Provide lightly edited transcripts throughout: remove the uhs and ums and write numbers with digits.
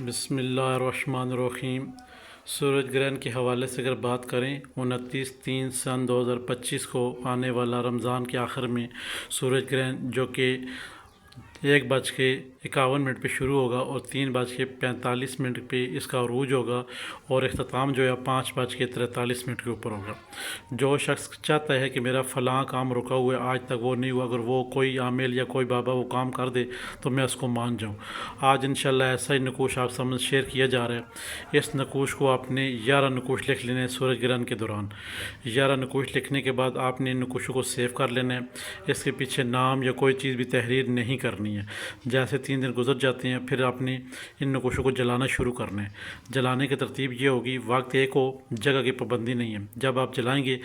بسم اللہ الرحمن الرحیم۔ سورج گرہن کے حوالے سے اگر بات کریں 29/3/2025 کو آنے والا رمضان کے آخر میں سورج گرہن جو کہ 1:51 پہ شروع ہوگا اور 3:45 پہ اس کا عروج ہوگا اور اختتام جو ہے 5:43 کے اوپر ہوگا۔ جو شخص چاہتا ہے کہ میرا فلاں کام رکا ہوا ہے آج تک وہ نہیں ہوا، اگر وہ کوئی عامل یا کوئی بابا وہ کام کر دے تو میں اس کو مان جاؤں۔ آج انشاءاللہ ایسا ہی نقوش آپ سامنے شیئر کیا جا رہا ہے۔ اس نقوش کو آپ نے 11 نقوش لکھ لینے ہیں سورج گرہن کے دوران۔ 11 نقوش لکھنے کے بعد آپ نے ان نقوشوں کو سیو کر لینا ہے۔ اس کے پیچھے نام یا کوئی چیز بھی تحریر نہیں کرنی ہے۔ جیسے 3 دن گزر جاتے ہیں پھر آپ نے ان نقوشوں کو جلانا شروع کرنا ہے۔ جلانے کی ترتیب یہ ہوگی، وقت ایک ہو، جگہ کی پابندی نہیں ہے۔ جب آپ جلائیں گے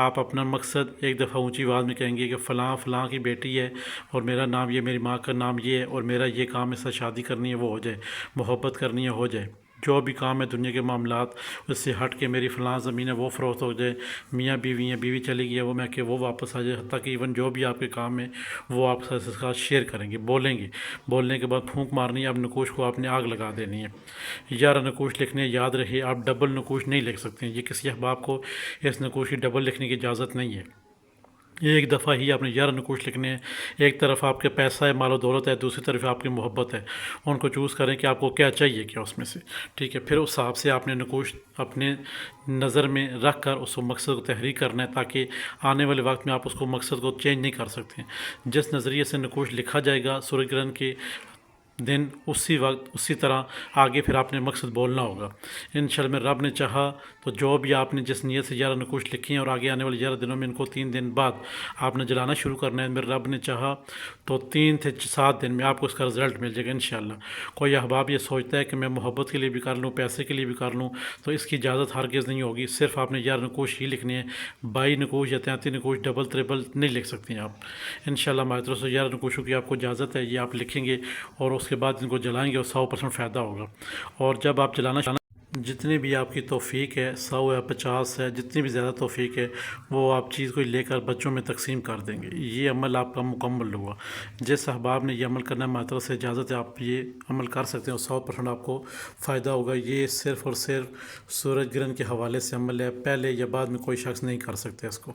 آپ اپنا مقصد ایک دفعہ اونچی آواز میں کہیں گے کہ فلاں فلاں کی بیٹی ہے اور میرا نام یہ، میری ماں کا نام یہ ہے اور میرا یہ کام اس سے شادی کرنی ہے وہ ہو جائے، محبت کرنی ہے ہو جائے، جو بھی کام ہے دنیا کے معاملات اس سے ہٹ کے میری فلاں زمین ہے وہ فروخت ہو جائے، میاں بیوی ہیں بیوی چلی گئی ہے وہ میں کہ وہ واپس آ جائے، حتیٰ کہ ایون جو بھی آپ کے کام ہے وہ آپ کے ساتھ شیئر کریں گے، بولیں گے۔ بولنے کے بعد پھونک مارنی ہے، اب نقوش کو آپ نے آگ لگا دینی ہے۔ 11 نقوش لکھنے یاد رہے، آپ ڈبل نقوش نہیں لکھ سکتے ہیں، یہ کسی احباب کو اس نقوش کی ڈبل لکھنے کی اجازت نہیں ہے۔ ایک دفعہ ہی آپ نے 11 نقوش لکھنے ہیں۔ ایک طرف آپ کے پیسہ ہے، مال و دولت ہے، دوسری طرف آپ کی محبت ہے، ان کو چوز کریں کہ آپ کو کیا چاہیے کیا اس میں سے، ٹھیک ہے۔ پھر اس حساب سے آپ نے نقوش اپنے نظر میں رکھ کر اس مقصد کو تحریر کرنا ہے تاکہ آنے والے وقت میں آپ اس کو مقصد کو چینج نہیں کر سکتے ہیں۔ جس نظریے سے نقوش لکھا جائے گا سورج گرہن کے دن اسی وقت اسی طرح آگے پھر آپ نے مقصد بولنا ہوگا۔ انشاءاللہ میں رب نے چاہا تو جو بھی آپ نے جس نیت سے 11 نقوش لکھی ہیں اور آگے آنے والے 11 دنوں میں ان کو 3 دن بعد آپ نے جلانا شروع کرنا ہے، میرے رب نے چاہا تو 3 سے 7 دن میں آپ کو اس کا رزلٹ مل جائے گا انشاءاللہ۔ کوئی احباب یہ سوچتا ہے کہ میں محبت کے لیے بھی کر لوں، پیسے کے لیے بھی کر لوں، تو اس کی اجازت ہرگز نہیں ہوگی۔ صرف آپ نے 11 نقوش ہی لکھنے ہیں، 22 نقوش یا 33 نقوش ڈبل ٹربل نہیں لکھ سکتے ہیں آپ۔ انشاءاللہ ہماری طرف سے 11 نقوشوں کی آپ کو اجازت ہے، یہ آپ لکھیں گے اور اس کے بعد ان کو جلائیں گے اور 100% فائدہ ہوگا۔ اور جب آپ جلانا جتنی بھی آپ کی توفیق ہے، 100 ہے 50 ہے، جتنی بھی زیادہ توفیق ہے وہ آپ چیز کو لے کر بچوں میں تقسیم کر دیں گے، یہ عمل آپ کا مکمل ہوا۔ جس احباب نے یہ عمل کرنا ہے ہماری طرف سے اجازت ہے، آپ یہ عمل کر سکتے ہیں اور 100% آپ کو فائدہ ہوگا۔ یہ صرف اور صرف سورج گرہن کے حوالے سے عمل ہے، پہلے یا بعد میں کوئی شخص نہیں کر سکتے اس کو۔